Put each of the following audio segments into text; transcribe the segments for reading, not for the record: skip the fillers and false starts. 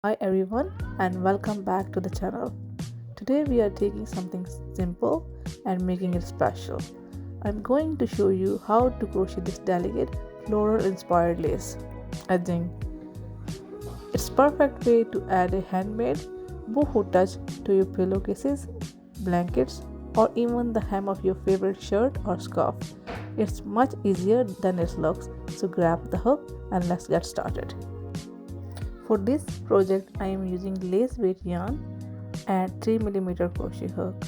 Hi everyone and welcome back to the channel. Today we are taking something simple and making it special. I'm going to show you how to crochet this delicate floral inspired lace. I think it's perfect way to add a handmade boohoo touch to your pillowcases, blankets or even the hem of your favorite shirt or scarf. It's much easier than it looks, so grab the hook and let's get started. For this project, I am using lace weight yarn and 3 mm crochet hook.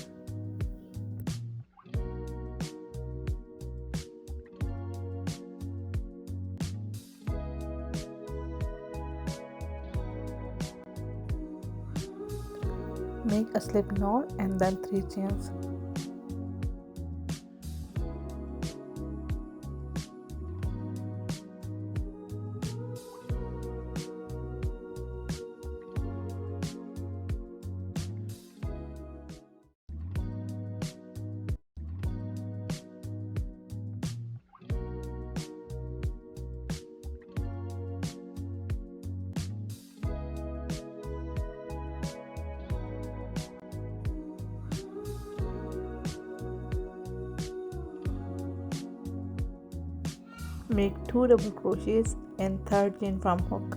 Make a slip knot and then 3 chains. Make 2 double crochets in third chain from hook.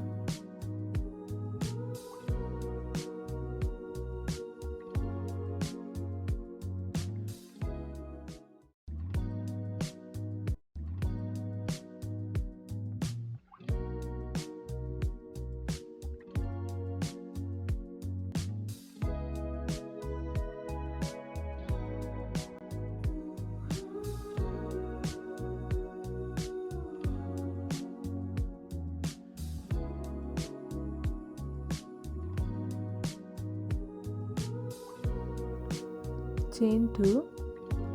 Chain 2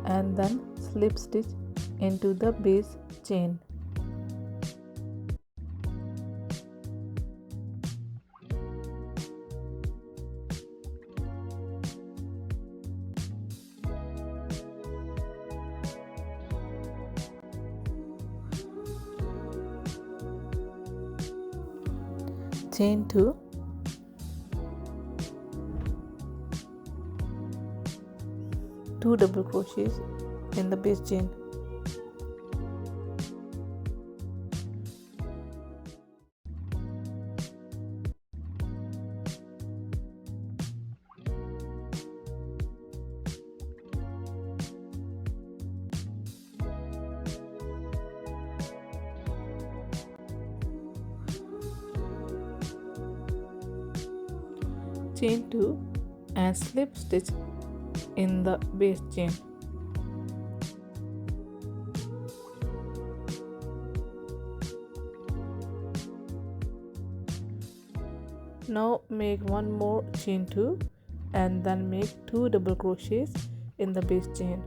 and then slip stitch into the base chain. Chain 2, 2 double crochets in the base chain. Chain 2 and slip stitch in the base chain. Now make one more chain 2 and then make 2 double crochets in the base chain.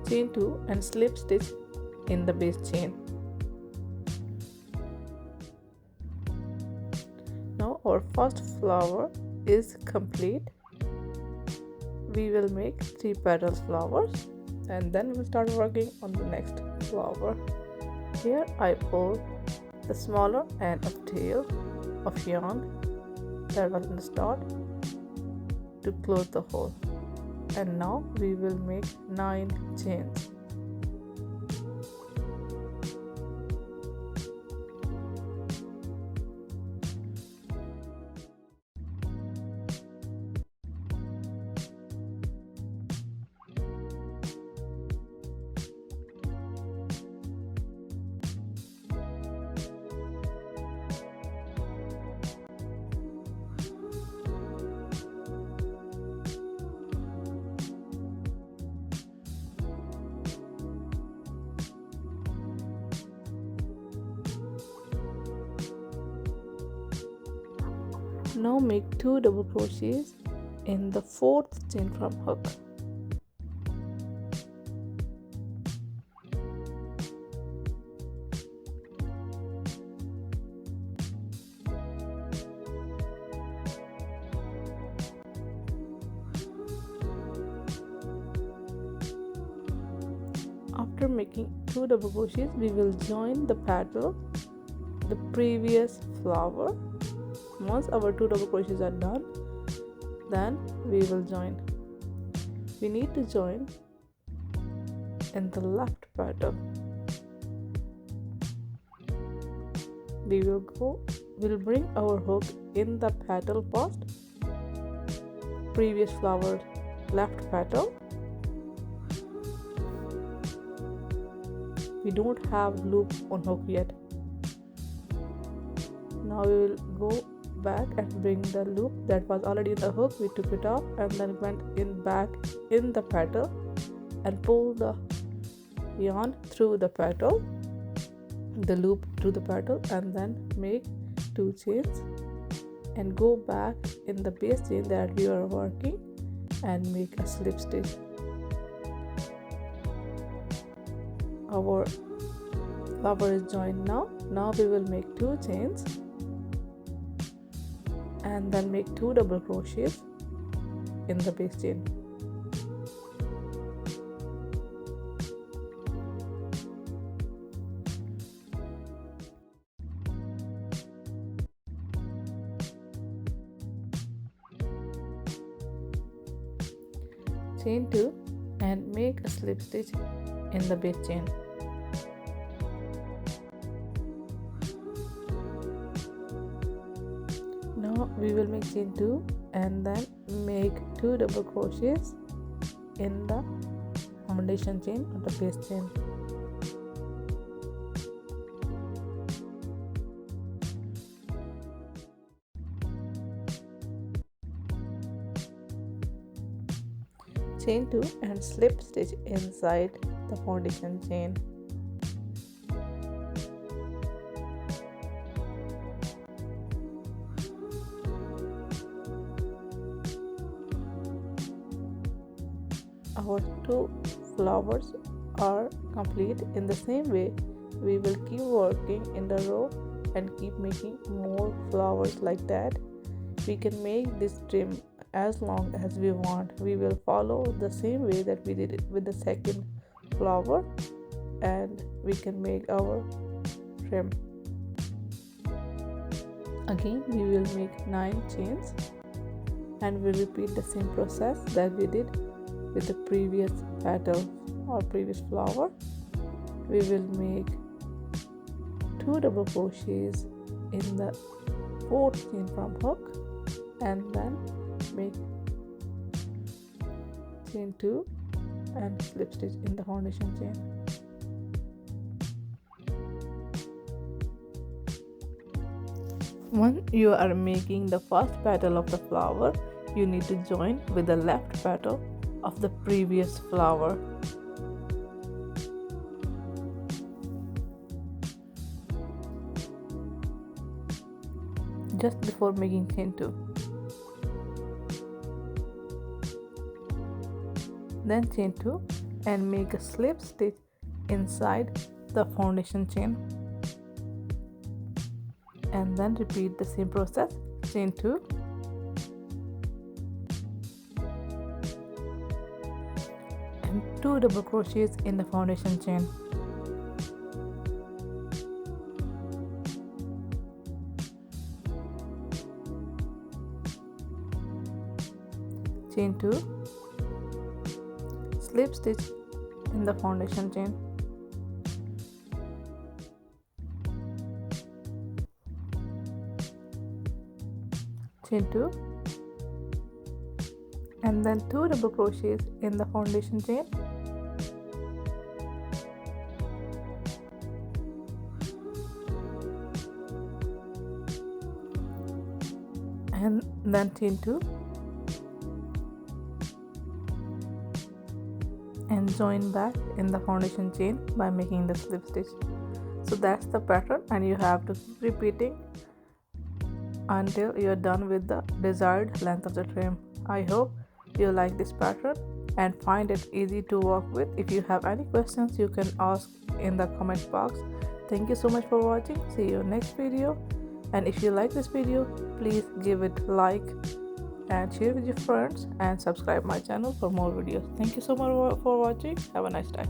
Chain 2 and slip stitch in the base chain. Now our first flower is complete. We will make 3 petals flowers and then we'll start working on the next flower. Here I pull the smaller end of tail of yarn that was in the start to close the hole, and now we will make 9 chains. Now make 2 double crochets in the fourth chain from hook. After making 2 double crochets, we will join the petal, the previous flower. Once our 2 double crochets are done, then we will join. We need to join in the left petal. We'll bring our hook in the petal first, previous flower left petal. We don't have loop on hook yet. Now we will go back and bring the loop that was already in the hook. We took it off and then went back in the petal and pull the yarn through the petal, the loop through the petal, and then make 2 chains and go back in the base chain that we are working and make a slip stitch. Our flower is joined now. Now we will make 2 chains and then make 2 double crochets in the base chain. Chain 2 and make a slip stitch in the base chain. Now we will make chain 2 and then make 2 double crochets in the foundation chain or the base chain. Chain 2 and slip stitch inside the foundation chain. Our 2 flowers are complete. In the same way, we will keep working in the row and keep making more flowers like that. We can make this trim as long as we want. We will follow the same way that we did it with the second flower, and we can make our trim. Again, we will make 9 chains and we'll repeat the same process that we did with the previous petal or previous flower. We will make 2 double crochets in the 4th chain from hook and then make chain 2 and slip stitch in the foundation chain. When you are making the first petal of the flower, you need to join with the left petal of the previous flower. Just before making chain 2. Then chain 2 and make a slip stitch inside the foundation chain, and then repeat the same process. Chain 2 and 2 double crochets in the foundation chain. Chain 2, slip stitch in the foundation chain. Chain 2 and then 2 double crochets in the foundation chain. And then chain 2 and join back in the foundation chain by making the slip stitch. So that's the pattern, and you have to keep repeating until you're done with the desired length of the trim. I hope you like this pattern and find it easy to work with. If you have any questions, you can ask in the comment box. Thank you so much for watching. See you next video, and if you like this video, please give it like and share with your friends and subscribe my channel for more videos. Thank you so much for watching. Have a nice time.